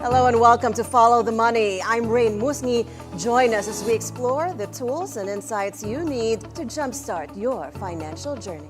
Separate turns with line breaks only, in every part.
Hello and welcome to Follow the Money. I'm Raine Musñgi. Join us as we explore the tools and insights you need to jumpstart your financial journey.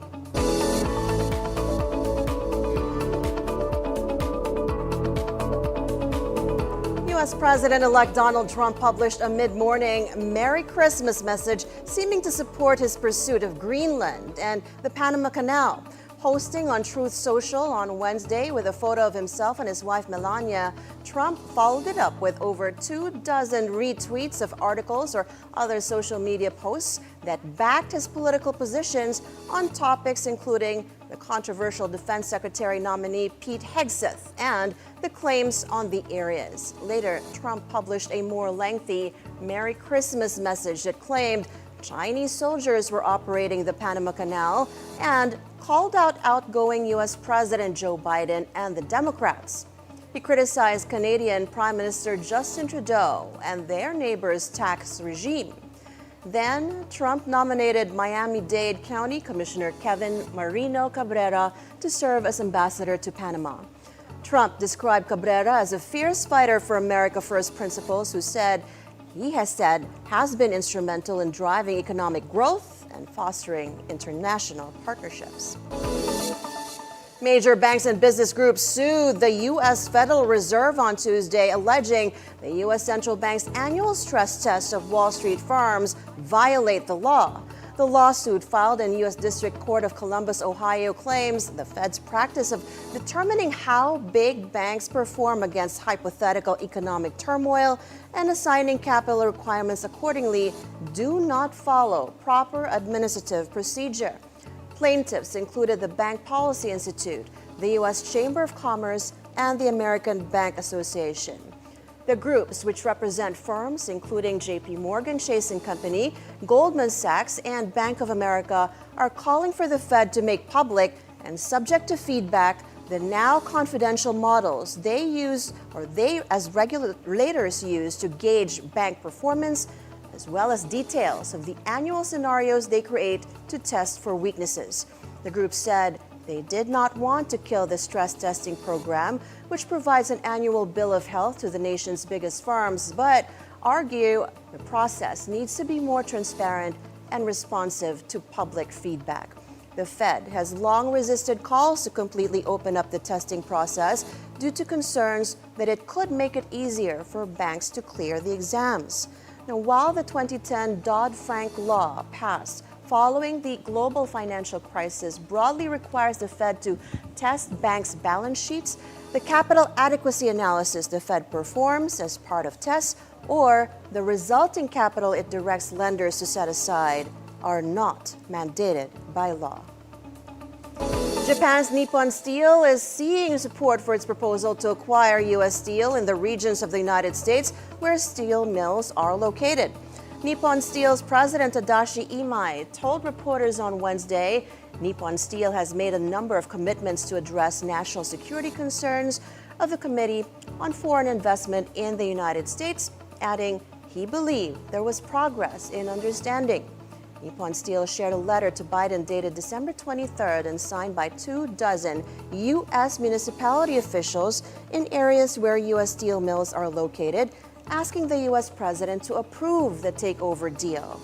U.S. President-elect Donald Trump published a mid-morning Merry Christmas message seeming to support his pursuit of Greenland and the Panama Canal. Posting on Truth Social on Wednesday with a photo of himself and his wife Melania, Trump followed it up with over 24 retweets of articles or other social media posts that backed his political positions on topics including the controversial Defense Secretary nominee Pete Hegseth and the claims on the areas. Later, Trump published a more lengthy Merry Christmas message that claimed Chinese soldiers were operating the Panama Canal and called out outgoing U.S. President Joe Biden and the Democrats. He criticized Canadian Prime Minister Justin Trudeau and their neighbor's tax regime. Then, Trump nominated Miami-Dade County Commissioner Kevin Marino Cabrera to serve as ambassador to Panama. Trump described Cabrera as a fierce fighter for America First principles who has been instrumental in driving economic growth and fostering international partnerships. Major banks and business groups sued the U.S. Federal Reserve on Tuesday, alleging the U.S. Central Bank's annual stress tests of Wall Street firms violate the law. The lawsuit filed in U.S. District Court of Columbus, Ohio, claims the Fed's practice of determining how big banks perform against hypothetical economic turmoil and assigning capital requirements accordingly do not follow proper administrative procedure. Plaintiffs included the Bank Policy Institute, the U.S. Chamber of Commerce, and the American Bank Association. The groups, which represent firms including J.P. Morgan Chase & Company, Goldman Sachs, and Bank of America, are calling for the Fed to make public and subject to feedback the now confidential models they as regulators use to gauge bank performance, as well as details of the annual scenarios they create to test for weaknesses. The group said they did not want to kill the stress testing program, which provides an annual bill of health to the nation's biggest firms, but argue the process needs to be more transparent and responsive to public feedback. The Fed has long resisted calls to completely open up the testing process due to concerns that it could make it easier for banks to clear the exams. Now, while the 2010 Dodd-Frank law passed following the global financial crisis broadly requires the Fed to test banks' balance sheets, the capital adequacy analysis the Fed performs as part of tests or the resulting capital it directs lenders to set aside are not mandated by law. Japan's Nippon Steel is seeing support for its proposal to acquire U.S. steel in the regions of the United States where steel mills are located. Nippon Steel's president Tadashi Imai told reporters on Wednesday Nippon Steel has made a number of commitments to address national security concerns of the Committee on Foreign Investment in the United States, adding he believed there was progress in understanding. Nippon Steel shared a letter to Biden dated December 23rd and signed by 24 U.S. municipality officials in areas where U.S. steel mills are located, asking the U.S. president to approve the takeover deal.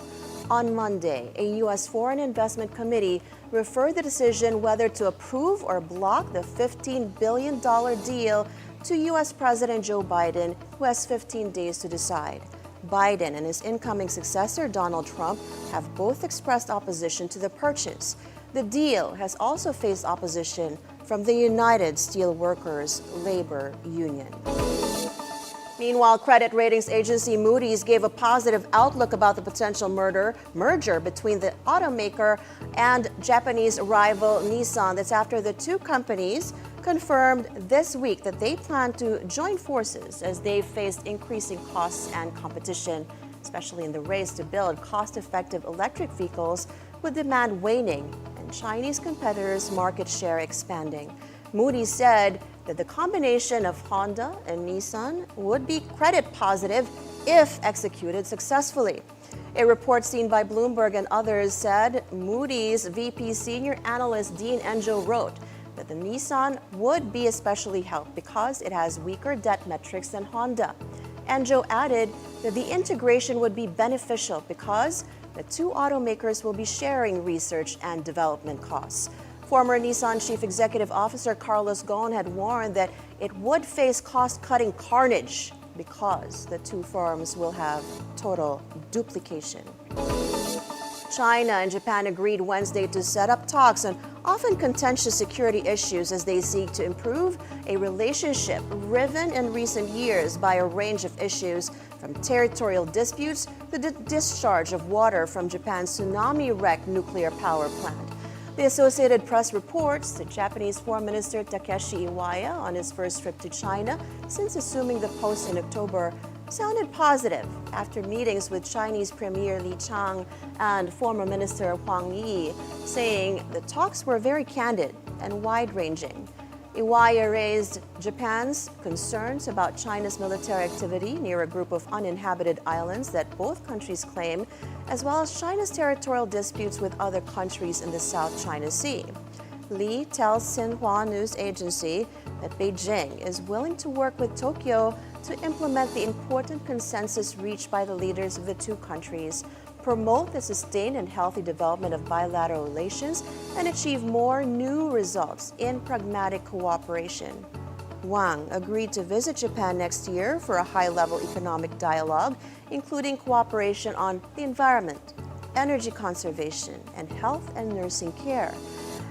On Monday, a U.S. Foreign Investment Committee referred the decision whether to approve or block the $15 billion deal to U.S. President Joe Biden, who has 15 days to decide. Biden and his incoming successor, Donald Trump, have both expressed opposition to the purchase. The deal has also faced opposition from the United Steelworkers Labor Union. Meanwhile, credit ratings agency Moody's gave a positive outlook about the potential merger between the automaker and Japanese rival Nissan. That's after the two companies confirmed this week that they plan to join forces as they faced increasing costs and competition, especially in the race to build cost-effective electric vehicles with demand waning and Chinese competitors' market share expanding. Moody's said that the combination of Honda and Nissan would be credit positive if executed successfully. A report seen by Bloomberg and others said Moody's VP senior analyst Dean Enjo wrote that the Nissan would be especially helped because it has weaker debt metrics than Honda. Anjo added that the integration would be beneficial because the two automakers will be sharing research and development costs. Former Nissan Chief Executive Officer Carlos Ghosn had warned that it would face cost-cutting carnage because the two firms will have total duplication. China and Japan agreed Wednesday to set up talks on often contentious security issues as they seek to improve a relationship riven in recent years by a range of issues, from territorial disputes to the discharge of water from Japan's tsunami-wrecked nuclear power plant. The Associated Press reports that Japanese Foreign Minister Takeshi Iwaya, on his first trip to China since assuming the post in October, sounded positive after meetings with Chinese Premier Li Qiang and former Minister Wang Yi, saying the talks were very candid and wide-ranging. Iwaya raised Japan's concerns about China's military activity near a group of uninhabited islands that both countries claim, as well as China's territorial disputes with other countries in the South China Sea. Li tells Xinhua news agency that Beijing is willing to work with Tokyo to implement the important consensus reached by the leaders of the two countries, promote the sustained and healthy development of bilateral relations, and achieve more new results in pragmatic cooperation. Wang agreed to visit Japan next year for a high-level economic dialogue, including cooperation on the environment, energy conservation, and health and nursing care.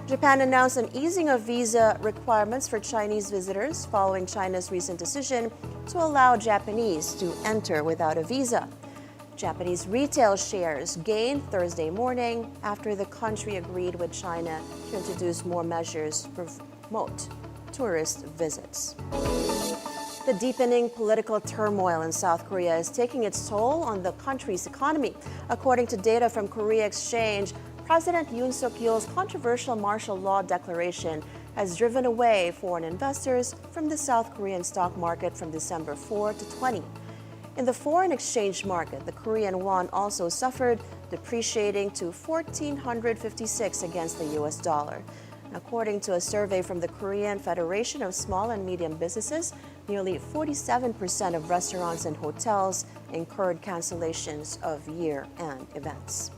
Japan announced an easing of visa requirements for Chinese visitors following China's recent decision to allow Japanese to enter without a visa. Japanese retail shares gained Thursday morning after the country agreed with China to introduce more measures to promote tourist visits. The deepening political turmoil in South Korea is taking its toll on the country's economy. According to data from Korea Exchange, President Yoon Suk-yeol's controversial martial law declaration has driven away foreign investors from the South Korean stock market from December 4 to 20. In the foreign exchange market, the Korean won also suffered, depreciating to 1,456 against the US dollar. According to a survey from the Korean Federation of Small and Medium Businesses, nearly 47% of restaurants and hotels incurred cancellations of year-end events.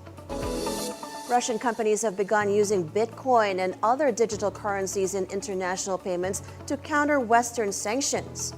Russian companies have begun using Bitcoin and other digital currencies in international payments to counter Western sanctions.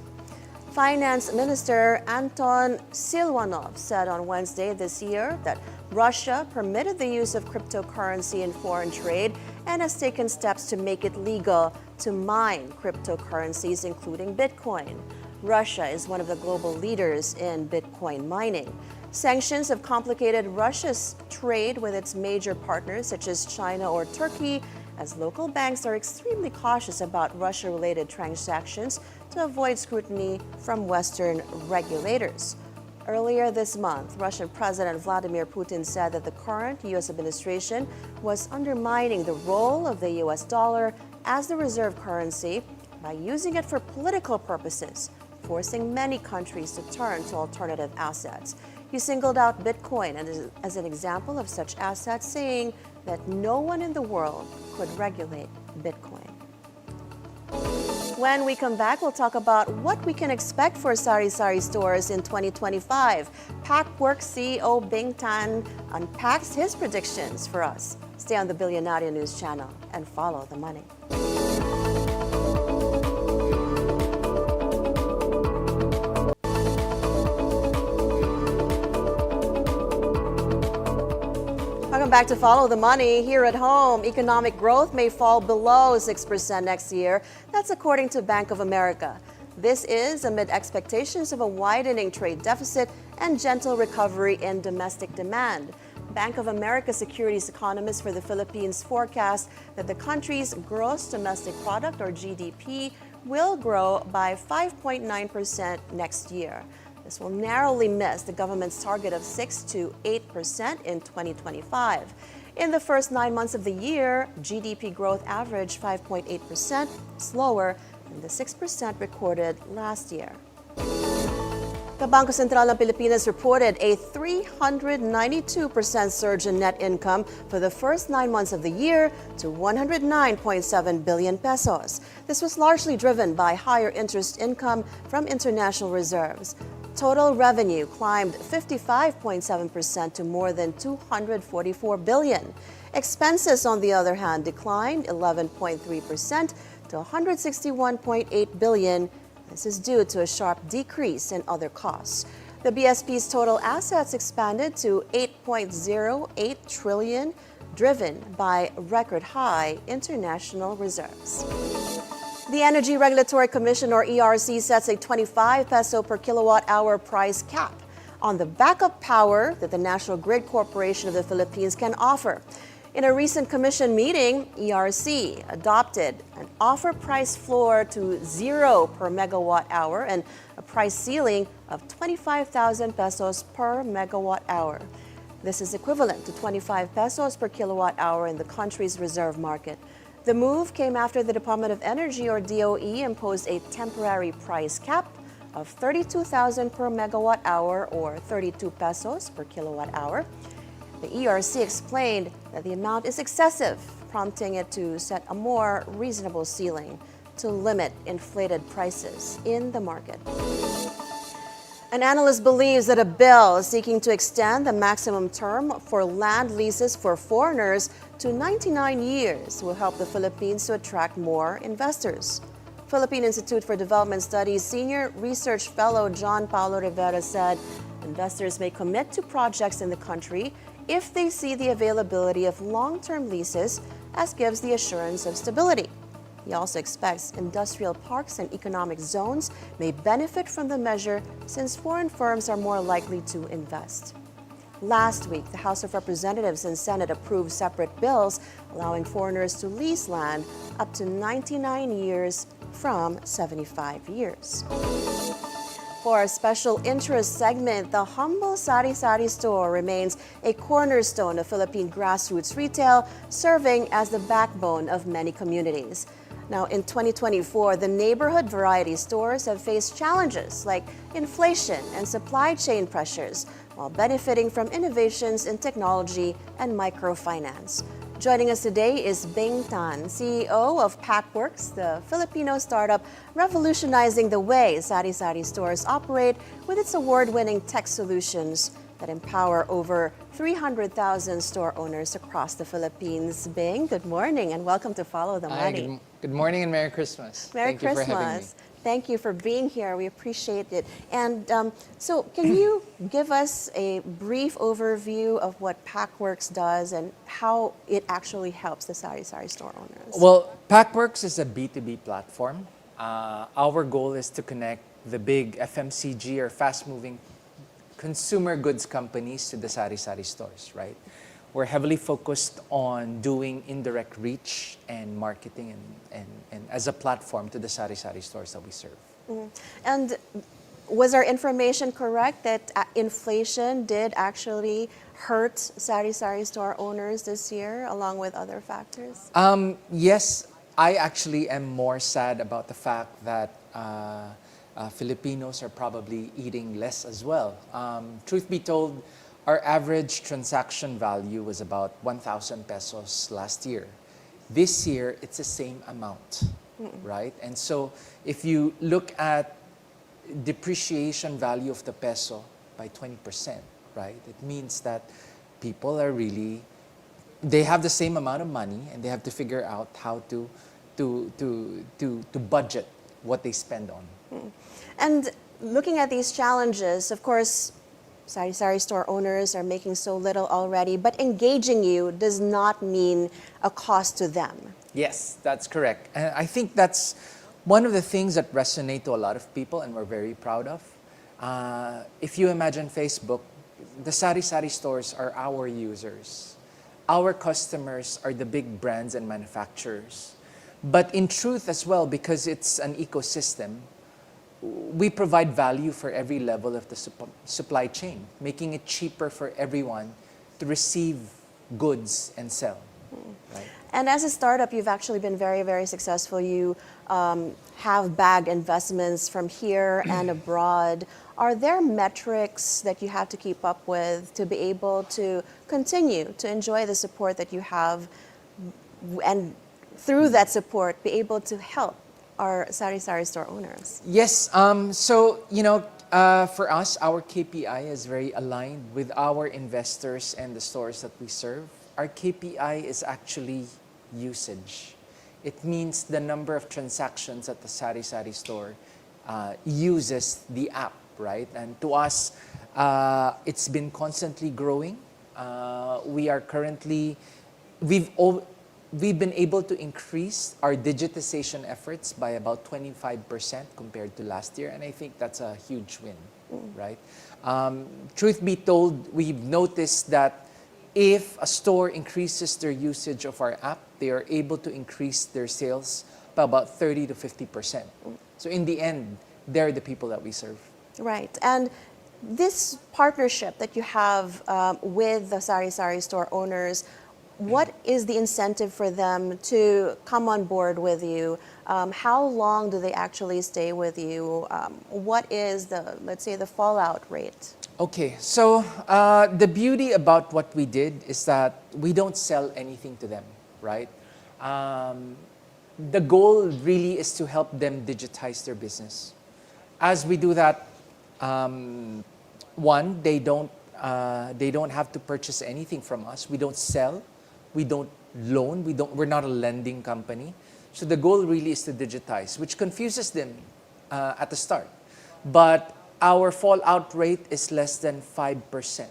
Finance Minister Anton Silvanov said on Wednesday this year that Russia permitted the use of cryptocurrency in foreign trade and has taken steps to make it legal to mine cryptocurrencies, including Bitcoin. Russia is one of the global leaders in Bitcoin mining. Sanctions have complicated Russia's trade with its major partners such as China or Turkey, as local banks are extremely cautious about Russia-related transactions to avoid scrutiny from Western regulators. Earlier this month, Russian President Vladimir Putin said that the current U.S. administration was undermining the role of the U.S. dollar as the reserve currency by using it for political purposes, forcing many countries to turn to alternative assets. He singled out Bitcoin as an example of such assets, saying that no one in the world could regulate Bitcoin. When we come back, we'll talk about what we can expect for sari-sari stores in 2025. Packworks CEO Bing Tan unpacks his predictions for us. Stay on the Bilyonaryo News channel and follow the money. Welcome back to Follow the Money. Here at home, economic growth may fall below 6% next year. That's according to Bank of America. This is amid expectations of a widening trade deficit and gentle recovery in domestic demand. Bank of America securities economists for the Philippines forecast that the country's gross domestic product, or GDP, will grow by 5.9% next year. This will narrowly miss the government's target of 6 to 8% in 2025. In the first 9 months of the year, GDP growth averaged 5.8%, slower than the 6% recorded last year. The The Bangko Sentral ng Pilipinas reported a 392% surge in net income for the first 9 months of the year to 109.7 billion pesos. This was largely driven by higher interest income from international reserves. Total revenue climbed 55.7% to more than 244 billion. Expenses, on the other hand, declined 11.3% to 161.8 billion. This is due to a sharp decrease in other costs. The BSP's total assets expanded to 8.08 trillion, driven by record-high international reserves. The Energy Regulatory Commission, or ERC, sets a 25 peso per kilowatt-hour price cap on the backup power that the National Grid Corporation of the Philippines can offer. In a recent commission meeting, ERC adopted an offer price floor to 0 per megawatt hour and a price ceiling of 25,000 pesos per megawatt hour. This is equivalent to 25 pesos per kilowatt hour in the country's reserve market. The move came after the Department of Energy, or DOE, imposed a temporary price cap of 32,000 per megawatt hour, or 32 pesos per kilowatt hour. The ERC explained that the amount is excessive, prompting it to set a more reasonable ceiling to limit inflated prices in the market. An analyst believes that a bill seeking to extend the maximum term for land leases for foreigners to 99 years will help the Philippines to attract more investors. Philippine Institute for Development Studies Senior Research Fellow John Paulo Rivera said investors may commit to projects in the country if they see the availability of long-term leases, as gives the assurance of stability. He also expects industrial parks and economic zones may benefit from the measure since foreign firms are more likely to invest. Last week, the House of Representatives and Senate approved separate bills allowing foreigners to lease land up to 99 years from 75 years. For our special interest segment, the humble sari-sari store remains a cornerstone of Philippine grassroots retail, serving as the backbone of many communities. Now, in 2024, the neighborhood variety stores have faced challenges like inflation and supply chain pressures, while benefiting from innovations in technology and microfinance. Joining us today is Beng Tan, CEO of Packworks, the Filipino startup revolutionizing the way sari-sari stores operate with its award-winning tech solutions that empower over 300,000 store owners across the Philippines. Beng, good morning and welcome to Follow the Money.
Hi, good morning and Merry Christmas.
Merry Christmas.
Thank you for having me.
Thank you for being here. We appreciate it. And so can you give us a brief overview of what Packworks does and how it actually helps the sari-sari store owners?
Well, Packworks is a B2B platform. Our goal is to connect the big FMCG or fast-moving consumer goods companies to the sari-sari stores, right? We're heavily focused on doing indirect reach and marketing and as a platform to the sari-sari stores that we serve.
Mm-hmm. And was our information correct that inflation did actually hurt sari-sari store owners this year, along with other factors?
Yes, I actually am more sad about the fact that Filipinos are probably eating less as well. Truth be told, our average transaction value was about 1,000 pesos last year. This year, it's the same amount, right? And so if you look at depreciation value of the peso by 20%, right? It means that people are really, they have the same amount of money and they have to figure out how to budget what they spend on.
And looking at these challenges, of course, sari-sari store owners are making so little already, but engaging you does not mean a cost to them.
Yes, that's correct. And I think that's one of the things that resonate to a lot of people and we're very proud of. If you imagine Facebook, the sari-sari stores are our users. Our customers are the big brands and manufacturers. But in truth as well, because it's an ecosystem, we provide value for every level of the supply chain, making it cheaper for everyone to receive goods and sell. Right?
And as a startup, you've actually been very, very successful. You have bagged investments from here and abroad. Are there metrics that you have to keep up with to be able to continue to enjoy the support that you have, and through that support be able to help our sari-sari store owners?
Yes. For us, our KPI is very aligned with our investors and the stores that we serve. Our KPI is actually usage. It means the number of transactions that the sari-sari store uses the app, right? And to us, it's been constantly growing. We are currently, we've been able to increase our digitization efforts by about 25% compared to last year, and I think that's a huge win, right? Truth be told, we've noticed that if a store increases their usage of our app, they are able to increase their sales by about 30 to 50%. So in the end, they're the people that we serve.
Right. And this partnership that you have with the sari-sari store owners, what is the incentive for them to come on board with you? How long do they actually stay with you? What is the, let's say, the fallout rate?
Okay, so the beauty about what we did is that we don't sell anything to them, right? The goal really is to help them digitize their business. As we do that, one, they don't have to purchase anything from us. We don't sell. We don't loan, we're not a lending company. So the goal really is to digitize, which confuses them at the start. But our fallout rate is less than 5%.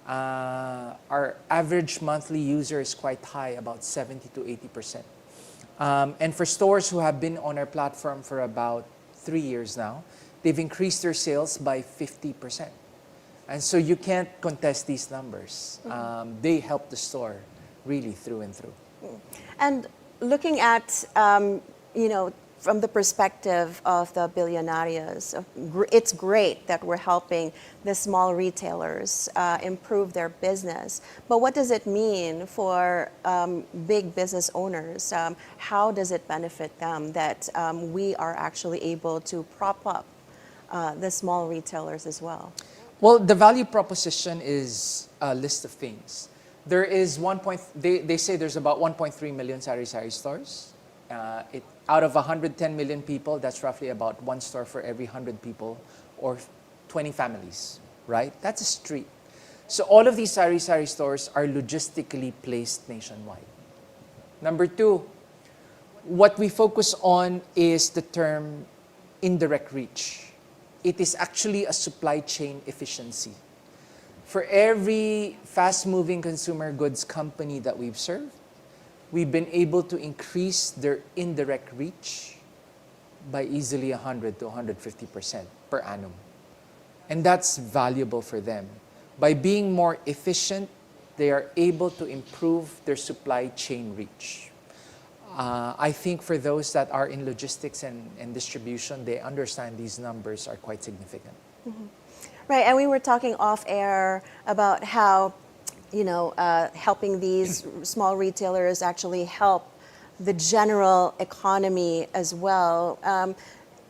Our average monthly user is quite high, about 70 to 80%. And for stores who have been on our platform for about 3 years now, they've increased their sales by 50%. And so you can't contest these numbers. They help the store really through and through.
And looking at, from the perspective of the Bilyonarios, it's great that we're helping the small retailers improve their business. But what does it mean for big business owners? How does it benefit them that we are actually able to prop up the small retailers as well?
Well, the value proposition is a list of things. There is they say there's about 1.3 million sari-sari stores. Out of 110 million people, that's roughly about one store for every 100 people or 20 families, right? That's a street. So all of these sari-sari stores are logistically placed nationwide. Number two, what we focus on is the term indirect reach. It is actually a supply chain efficiency. For every fast-moving consumer goods company that we've served, we've been able to increase their indirect reach by easily 100 to 150% per annum. And that's valuable for them. By being more efficient, they are able to improve their supply chain reach. I think for those that are in logistics and distribution, they understand these numbers are quite significant.
Mm-hmm. Right, and we were talking off air about how, helping these small retailers actually help the general economy as well.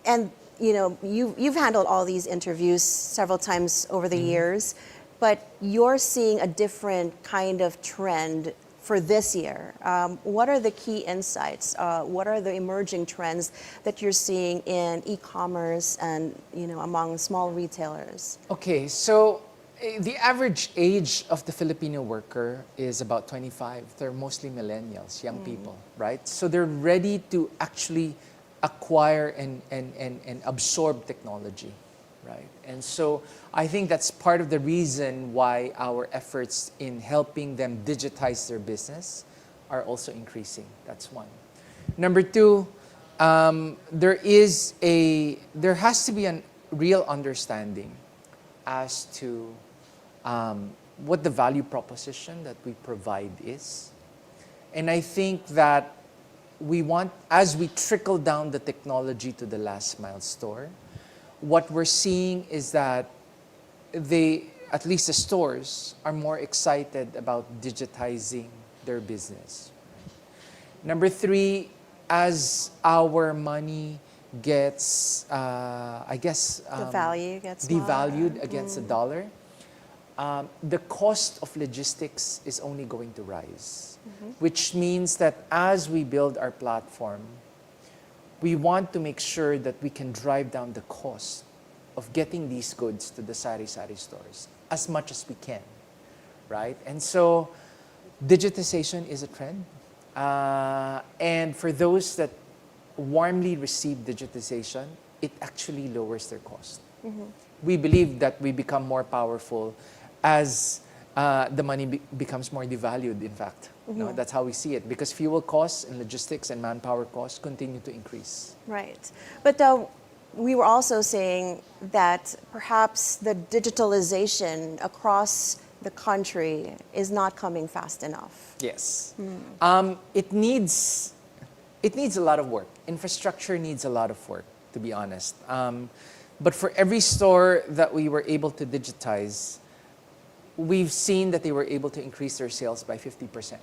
And you've handled all these interviews several times over the years, but you're seeing a different kind of trend for this year. What are the key insights? What are the emerging trends that you're seeing in e-commerce and among small retailers? Okay,
so the average age of the Filipino worker is about 25. They're mostly millennials, young people, right? So they're ready to actually acquire and absorb technology, right? And so I think that's part of the reason why our efforts in helping them digitize their business are also increasing. That's one. Number two, there has to be a real understanding as to what the value proposition that we provide is. And I think that as we trickle down the technology to the last mile store, what we're seeing is that at least the stores, are more excited about digitizing their business. Number three, as our money gets, I guess,
The value gets
devalued
smaller.
against the dollar, the cost of logistics is only going to rise, which means that as we build our platform, we want to make sure that we can drive down the cost of getting these goods to the sari-sari stores as much as we can, right? And so digitization is a trend. And for those that warmly receive digitization, it actually lowers their cost. We believe that we become more powerful as the money becomes more devalued, in fact. No, that's how we see it, because fuel costs and logistics and manpower costs continue to increase.
Right. But we were also saying that perhaps the digitalization across the country is not coming fast enough.
Yes. It needs a lot of work. Infrastructure needs a lot of work, to be honest. But for every store that we were able to digitize, we've seen that they were able to increase their sales by 50%,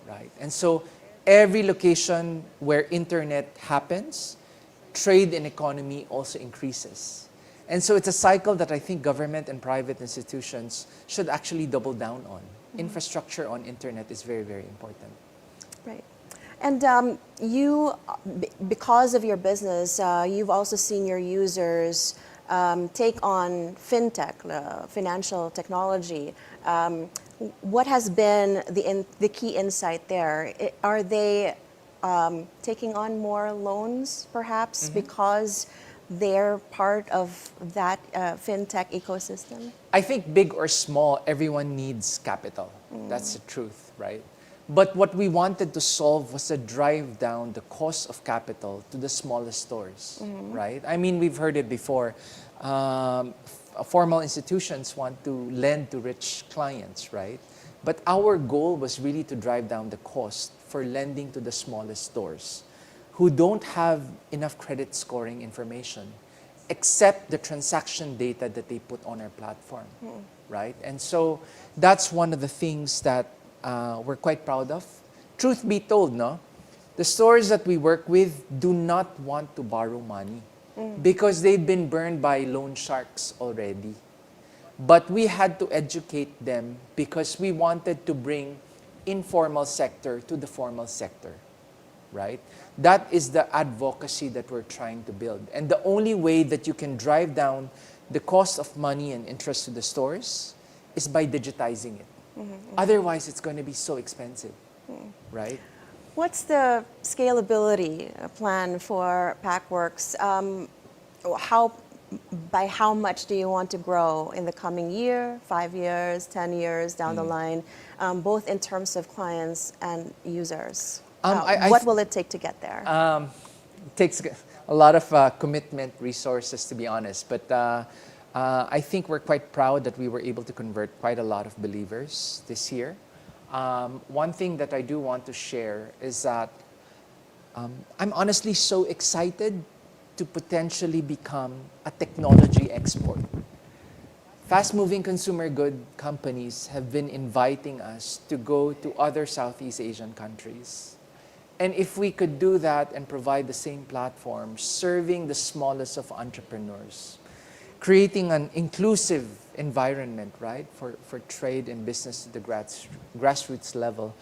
right? And so every location where internet happens, trade and economy also increases. And so it's a cycle that I think government and private institutions should actually double down on. Infrastructure on internet is very, very important.
Right. And you, because of your business, you've also seen your users take on fintech, financial technology. What has been the key insight there? Are they taking on more loans, perhaps, because they're part of that fintech ecosystem?
I think big or small, everyone needs capital. That's the truth, right? But what we wanted to solve was to drive down the cost of capital to the smallest stores, right? I mean, we've heard it before. Formal institutions want to lend to rich clients, right? But our goal was really to drive down the cost for lending to the smallest stores who don't have enough credit scoring information except the transaction data that they put on our platform, right? And so that's one of the things that we're quite proud of. Truth be told, no, the stores that we work with do not want to borrow money because they've been burned by loan sharks already. But we had to educate them because we wanted to bring informal sector to the formal sector, right? That is the advocacy that we're trying to build. And the only way that you can drive down the cost of money and interest to the stores is by digitizing it. Otherwise, it's going to be so expensive, right?
What's the scalability plan for Packworks? By how much do you want to grow in the coming year, 5 years, 10 years down the line, both in terms of clients and users? What will it take to get there?
It takes a lot of commitment, resources, to be honest. But I think we're quite proud that we were able to convert quite a lot of believers this year. One thing that I do want to share is that I'm honestly so excited to potentially become a technology export. Fast-moving consumer good companies have been inviting us to go to other Southeast Asian countries. And if we could do that and provide the same platform, serving the smallest of entrepreneurs, creating an inclusive environment, right, for trade and business at the grassroots level,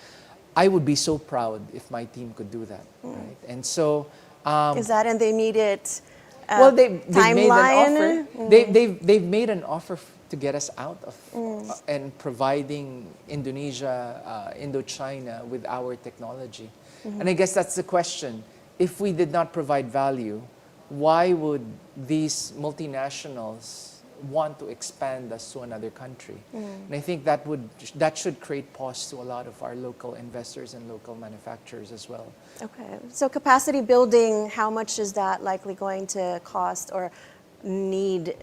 I would be so proud if my team could do that, right? And so...
is that in the immediate
well, they've made
timeline?
an offer. They've made an offer to get us out of and providing Indonesia, Indochina with our technology. And I guess that's the question. If we did not provide value, why would these multinationals want to expand us to another country? And I think that should create pause to a lot of our local investors and local manufacturers as well.
Okay, so capacity building, how much is that likely going to cost or need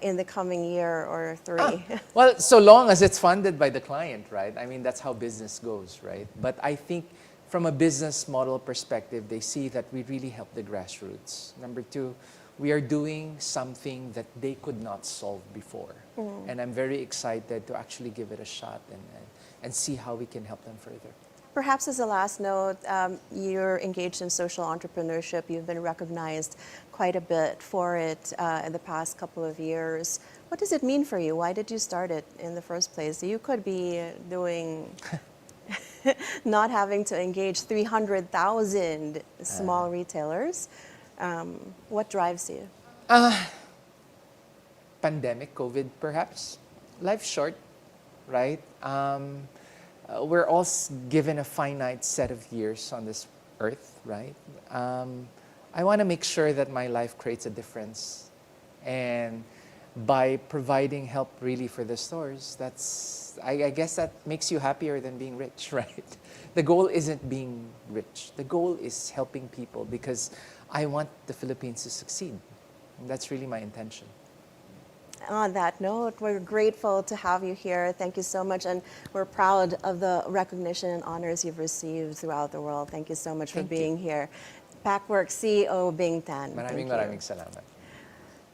in the coming year or three?
Well, so long as it's funded by the client, right? I mean, that's how business goes, right? But I think from a business model perspective, they see that we really help the grassroots. Number two, we are doing something that they could not solve before. And I'm very excited to actually give it a shot and see how we can help them further.
Perhaps as a last note, you're engaged in social entrepreneurship. You've been recognized quite a bit for it in the past couple of years. What does it mean for you? Why did you start it in the first place? You could be doing, not having to engage 300,000 small retailers. What drives you?
Pandemic, COVID perhaps. Life's short, right? We're all given a finite set of years on this earth, right? I want to make sure that my life creates a difference. And by providing help really for the stores, I guess that makes you happier than being rich, right? The goal isn't being rich. The goal is helping people because I want the Philippines to succeed. And that's really my intention.
On that note, we're grateful to have you here. Thank you so much, and we're proud of the recognition and honors you've received throughout the world. Thank you so much for being here. Packwork CEO Bing Tan.
Maraming salamat.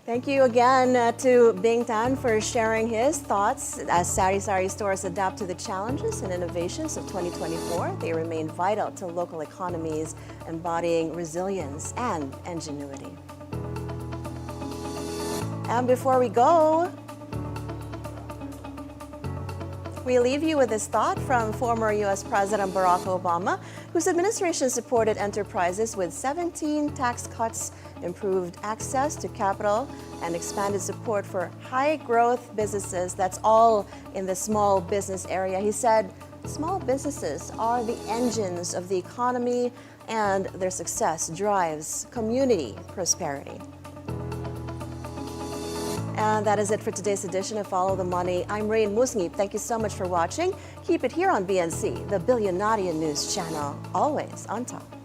Thank you again to Bing Tan for sharing his thoughts. As sari-sari stores adapt to the challenges and innovations of 2024, they remain vital to local economies, embodying resilience and ingenuity. And before we go, we leave you with this thought from former U.S. President Barack Obama, whose administration supported enterprises with 17 tax cuts, improved access to capital, and expanded support for high-growth businesses. That's all in the small business area. He said, small businesses are the engines of the economy, and their success drives community prosperity. And that is it for today's edition of Follow the Money. I'm Raine Musñgi. Thank you so much for watching. Keep it here on BNC, the Bilyonaryo News Channel, always on top.